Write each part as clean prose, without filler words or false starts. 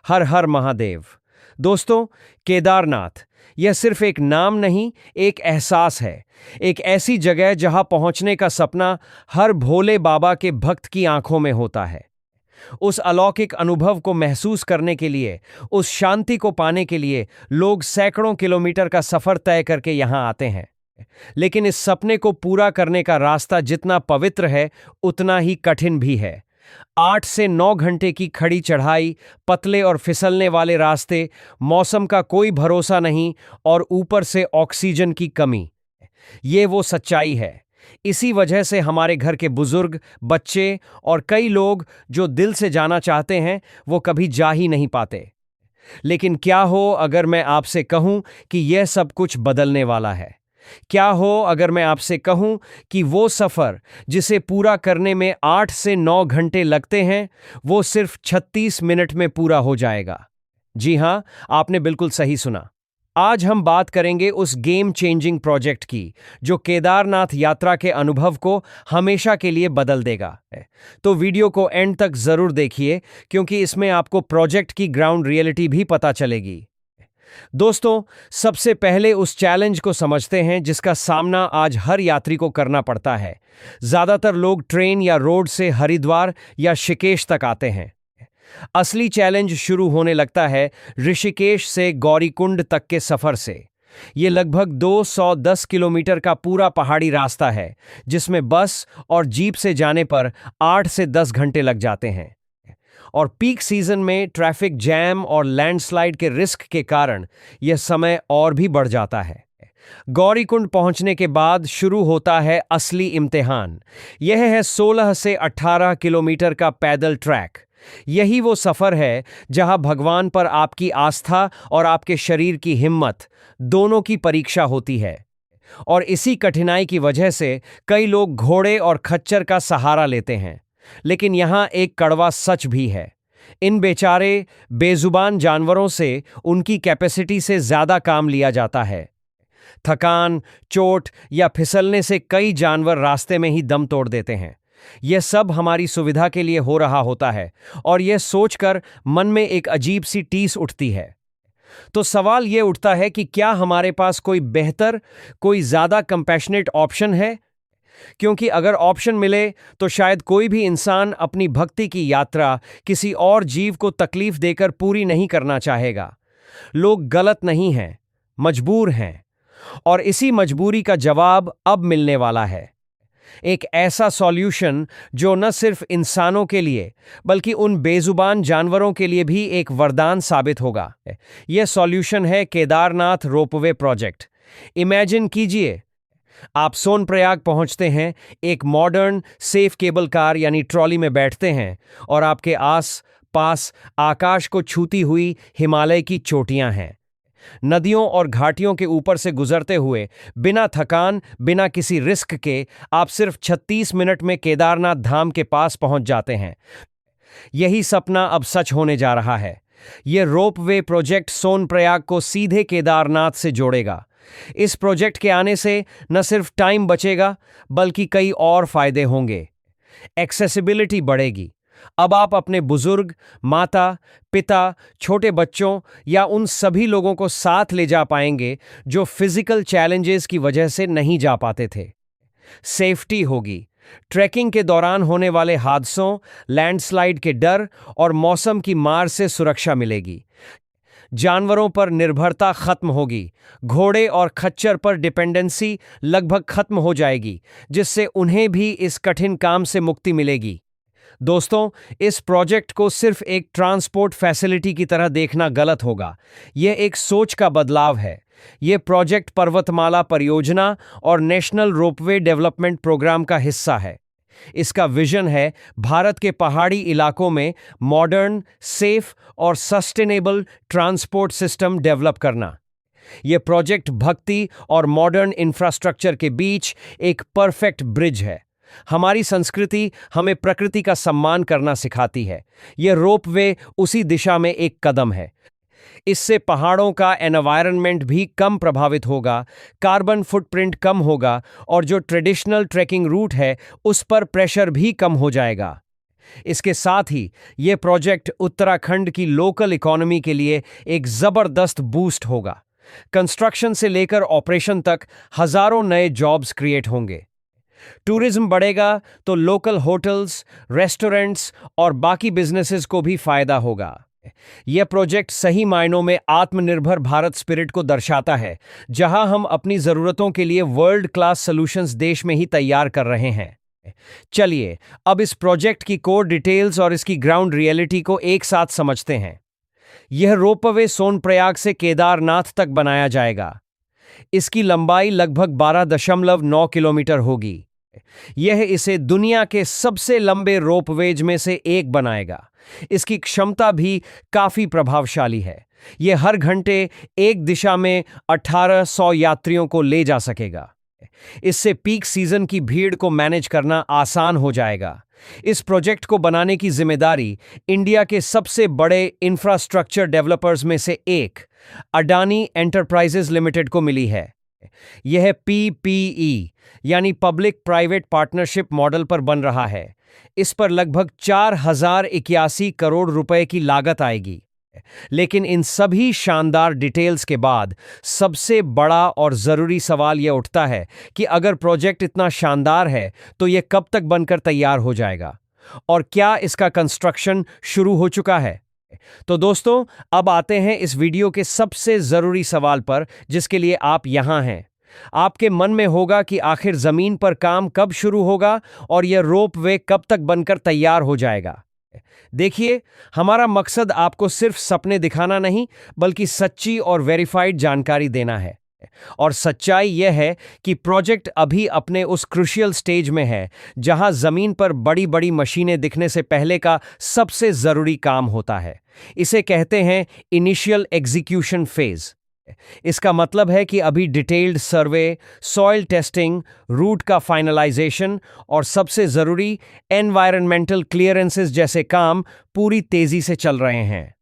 हर हर महादेव। दोस्तों, केदारनाथ यह सिर्फ एक नाम नहीं, एक एहसास है। एक ऐसी जगह जहां पहुंचने का सपना हर भोले बाबा के भक्त की आंखों में होता है। उस अलौकिक अनुभव को महसूस करने के लिए, उस शांति को पाने के लिए लोग सैकड़ों किलोमीटर का सफर तय करके यहां आते हैं। लेकिन इस सपने को पूरा करने का रास्ता जितना पवित्र है, उतना ही कठिन भी है। 8 से 9 घंटे की खड़ी चढ़ाई, पतले और फिसलने वाले रास्ते, मौसम का कोई भरोसा नहीं और ऊपर से ऑक्सीजन की कमी। ये वो सच्चाई है। इसी वजह से हमारे घर के बुजुर्ग, बच्चे और कई लोग जो दिल से जाना चाहते हैं, वो कभी जा ही नहीं पाते। लेकिन क्या हो अगर मैं आपसे कहूं कि यह सब कुछ बदलने वाला है? क्या हो अगर मैं आपसे कहूं कि वो सफर जिसे पूरा करने में 8 से 9 घंटे लगते हैं, वो सिर्फ 36 मिनट में पूरा हो जाएगा? जी हां, आपने बिल्कुल सही सुना। आज हम बात करेंगे उस गेम चेंजिंग प्रोजेक्ट की, जो केदारनाथ यात्रा के अनुभव को हमेशा के लिए बदल देगा। तो वीडियो को एंड तक जरूर देखिए, क्योंकि इसमें आपको प्रोजेक्ट की ग्राउंड रियलिटी भी पता चलेगी। दोस्तों, सबसे पहले उस चैलेंज को समझते हैं जिसका सामना आज हर यात्री को करना पड़ता है। ज्यादातर लोग ट्रेन या रोड से हरिद्वार या ऋषिकेश तक आते हैं। असली चैलेंज शुरू होने लगता है ऋषिकेश से गौरीकुंड तक के सफर से। ये लगभग 210 किलोमीटर का पूरा पहाड़ी रास्ता है, जिसमें बस और जीप से जाने पर 8 से 10 घंटे लग जाते हैं। और पीक सीजन में ट्रैफिक जैम और लैंडस्लाइड के रिस्क के कारण यह समय और भी बढ़ जाता है। गौरीकुंड पहुंचने के बाद शुरू होता है असली इम्तिहान। यह है 16 से 18 किलोमीटर का पैदल ट्रैक। यही वो सफर है जहां भगवान पर आपकी आस्था और आपके शरीर की हिम्मत दोनों की परीक्षा होती है। और इसी कठिनाई की वजह से कई लोग घोड़े और खच्चर का सहारा लेते हैं। लेकिन यहां एक कड़वा सच भी है। इन बेचारे बेजुबान जानवरों से उनकी कैपेसिटी से ज्यादा काम लिया जाता है। थकान, चोट या फिसलने से कई जानवर रास्ते में ही दम तोड़ देते हैं। यह सब हमारी सुविधा के लिए हो रहा होता है, और यह सोचकर मन में एक अजीब सी टीस उठती है। तो सवाल यह उठता है कि क्या हमारे पास कोई बेहतर, कोई ज्यादा कंपैशनेट ऑप्शन है? क्योंकि अगर ऑप्शन मिले तो शायद कोई भी इंसान अपनी भक्ति की यात्रा किसी और जीव को तकलीफ देकर पूरी नहीं करना चाहेगा। लोग गलत नहीं हैं, मजबूर हैं। और इसी मजबूरी का जवाब अब मिलने वाला है। एक ऐसा सॉल्यूशन जो न सिर्फ इंसानों के लिए बल्कि उन बेजुबान जानवरों के लिए भी एक वरदान साबित होगा। यह सॉल्यूशन है केदारनाथ रोपवे प्रोजेक्ट। इमेजिन कीजिए, आप सोनप्रयाग पहुंचते हैं, एक मॉडर्न सेफ केबल कार यानी ट्रॉली में बैठते हैं, और आपके आस पास आकाश को छूती हुई हिमालय की चोटियां हैं। नदियों और घाटियों के ऊपर से गुजरते हुए, बिना थकान, बिना किसी रिस्क के, आप सिर्फ 36 मिनट में केदारनाथ धाम के पास पहुंच जाते हैं। यही सपना अब सच होने जा रहा है। यह रोपवे प्रोजेक्ट सोनप्रयाग को सीधे केदारनाथ से जोड़ेगा। इस प्रोजेक्ट के आने से न सिर्फ टाइम बचेगा, बल्कि कई और फायदे होंगे। एक्सेसिबिलिटी बढ़ेगी। अब आप अपने बुजुर्ग, माता, पिता, छोटे बच्चों या उन सभी लोगों को साथ ले जा पाएंगे जो फिजिकल चैलेंजेस की वजह से नहीं जा पाते थे। सेफ्टी होगी। ट्रैकिंग के दौरान होने वाले हादसों, लैंडस्लाइड के डर और मौसम की मार से सुरक्षा मिलेगी। जानवरों पर निर्भरता खत्म होगी। घोड़े और खच्चर पर डिपेंडेंसी लगभग खत्म हो जाएगी, जिससे उन्हें भी इस कठिन काम से मुक्ति मिलेगी। दोस्तों, इस प्रोजेक्ट को सिर्फ एक ट्रांसपोर्ट फैसिलिटी की तरह देखना गलत होगा। यह एक सोच का बदलाव है। यह प्रोजेक्ट पर्वतमाला परियोजना और नेशनल रोपवे डेवलपमेंट प्रोग्राम का हिस्सा है। इसका विजन है भारत के पहाड़ी इलाकों में मॉडर्न, सेफ और सस्टेनेबल ट्रांसपोर्ट सिस्टम डेवलप करना। यह प्रोजेक्ट भक्ति और मॉडर्न इंफ्रास्ट्रक्चर के बीच एक परफेक्ट ब्रिज है। हमारी संस्कृति हमें प्रकृति का सम्मान करना सिखाती है। यह रोपवे उसी दिशा में एक कदम है। इससे पहाड़ों का एनवायरनमेंट भी कम प्रभावित होगा, कार्बन फुटप्रिंट कम होगा और जो ट्रेडिशनल ट्रैकिंग रूट है उस पर प्रेशर भी कम हो जाएगा। इसके साथ ही ये प्रोजेक्ट उत्तराखंड की लोकल इकोनॉमी के लिए एक जबरदस्त बूस्ट होगा। कंस्ट्रक्शन से लेकर ऑपरेशन तक हजारों नए जॉब्स क्रिएट होंगे। टूरिज्म बढ़ेगा तो लोकल होटल्स, रेस्टोरेंट्स और बाकी बिजनेसेस को भी फायदा होगा। यह प्रोजेक्ट सही मायनों में आत्मनिर्भर भारत स्पिरिट को दर्शाता है, जहां हम अपनी जरूरतों के लिए वर्ल्ड क्लास सॉल्यूशंस देश में ही तैयार कर रहे हैं। चलिए अब इस प्रोजेक्ट की कोर डिटेल्स और इसकी ग्राउंड रियलिटी को एक साथ समझते हैं। यह रोपवे सोनप्रयाग से केदारनाथ तक बनाया जाएगा। इसकी लंबाई लगभग 12.9 किलोमीटर होगी। यह इसे दुनिया के सबसे लंबे रोपवेज में से एक बनाएगा। इसकी क्षमता भी काफी प्रभावशाली है। यह हर घंटे एक दिशा में 1800 यात्रियों को ले जा सकेगा। इससे पीक सीजन की भीड़ को मैनेज करना आसान हो जाएगा। इस प्रोजेक्ट को बनाने की जिम्मेदारी इंडिया के सबसे बड़े इंफ्रास्ट्रक्चर डेवलपर्स में से एक अडानी एंटरप्राइजेज लिमिटेड को मिली है। यह पीपीई यानी पब्लिक प्राइवेट पार्टनरशिप मॉडल पर बन रहा है। इस पर लगभग 4081 करोड़ रुपए की लागत आएगी। लेकिन इन सभी शानदार डिटेल्स के बाद सबसे बड़ा और जरूरी सवाल यह उठता है कि अगर प्रोजेक्ट इतना शानदार है तो यह कब तक बनकर तैयार हो जाएगा और क्या इसका कंस्ट्रक्शन शुरू हो चुका है। तो दोस्तों, अब आते हैं इस वीडियो के सबसे जरूरी सवाल पर, जिसके लिए आप यहां हैं। आपके मन में होगा कि आखिर जमीन पर काम कब शुरू होगा और यह रोपवे कब तक बनकर तैयार हो जाएगा। देखिए, हमारा मकसद आपको सिर्फ सपने दिखाना नहीं, बल्कि सच्ची और वेरीफाइड जानकारी देना है। और सच्चाई यह है कि प्रोजेक्ट अभी अपने उस क्रूशियल स्टेज में है जहां जमीन पर बड़ी बड़ी मशीनें दिखने से पहले का सबसे जरूरी काम होता है। इसे कहते हैं इनिशियल एग्जीक्यूशन फेज। इसका मतलब है कि अभी डिटेल्ड सर्वे, सॉइल टेस्टिंग, रूट का फाइनलाइजेशन और सबसे जरूरी एनवायरनमेंटल क्लियरेंसेस जैसे काम पूरी तेजी से चल रहे हैं।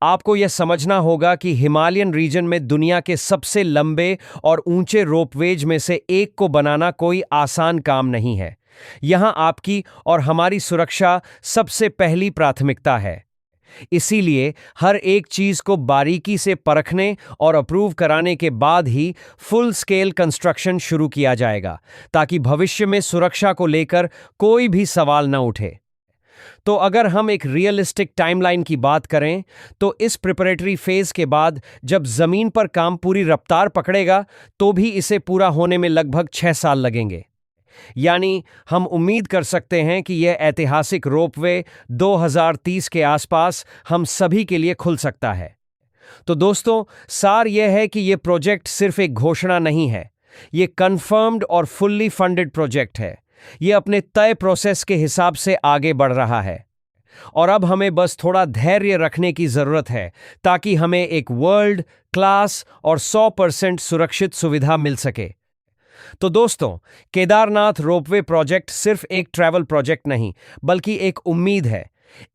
आपको यह समझना होगा कि हिमालयन रीजन में दुनिया के सबसे लंबे और ऊंचे रोपवेज में से एक को बनाना कोई आसान काम नहीं है। यहां आपकी और हमारी सुरक्षा सबसे पहली प्राथमिकता है। इसीलिए हर एक चीज को बारीकी से परखने और अप्रूव कराने के बाद ही फुल स्केल कंस्ट्रक्शन शुरू किया जाएगा, ताकि भविष्य में सुरक्षा को लेकर कोई भी सवाल न उठे। तो अगर हम एक रियलिस्टिक टाइमलाइन की बात करें तो इस प्रिपरेटरी फेज के बाद जब जमीन पर काम पूरी रफ्तार पकड़ेगा तो भी इसे पूरा होने में लगभग 6 साल लगेंगे। यानी हम उम्मीद कर सकते हैं कि यह ऐतिहासिक रोपवे 2030 के आसपास हम सभी के लिए खुल सकता है। तो दोस्तों, सार यह है कि यह प्रोजेक्ट सिर्फ एक घोषणा नहीं है, यह कंफर्म्ड और फुल्ली फंडेड प्रोजेक्ट है। यह अपने तय प्रोसेस के हिसाब से आगे बढ़ रहा है और अब हमें बस थोड़ा धैर्य रखने की जरूरत है ताकि हमें एक वर्ल्ड क्लास और 100% सुरक्षित सुविधा मिल सके। तो दोस्तों, केदारनाथ रोपवे प्रोजेक्ट सिर्फ एक ट्रैवल प्रोजेक्ट नहीं, बल्कि एक उम्मीद है।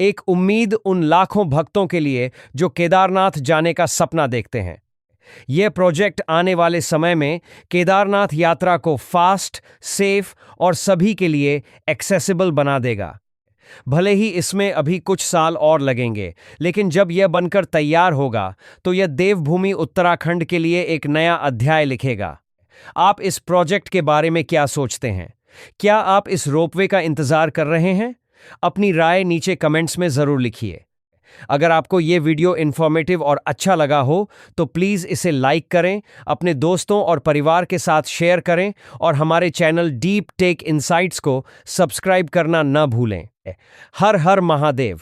एक उम्मीद उन लाखों भक्तों के लिए जो केदारनाथ जाने का सपना देखते हैं। यह प्रोजेक्ट आने वाले समय में केदारनाथ यात्रा को फास्ट, सेफ और सभी के लिए एक्सेसिबल बना देगा। भले ही इसमें अभी कुछ साल और लगेंगे, लेकिन जब यह बनकर तैयार होगा तो यह देवभूमि उत्तराखंड के लिए एक नया अध्याय लिखेगा। आप इस प्रोजेक्ट के बारे में क्या सोचते हैं? क्या आप इस रोपवे का इंतजार कर रहे हैं? अपनी राय नीचे कमेंट्स में जरूर लिखिए। अगर आपको ये वीडियो इन्फॉर्मेटिव और अच्छा लगा हो तो प्लीज़ इसे लाइक करें, अपने दोस्तों और परिवार के साथ शेयर करें और हमारे चैनल डीप टेक इनसाइट्स को सब्सक्राइब करना न भूलें। हर हर महादेव।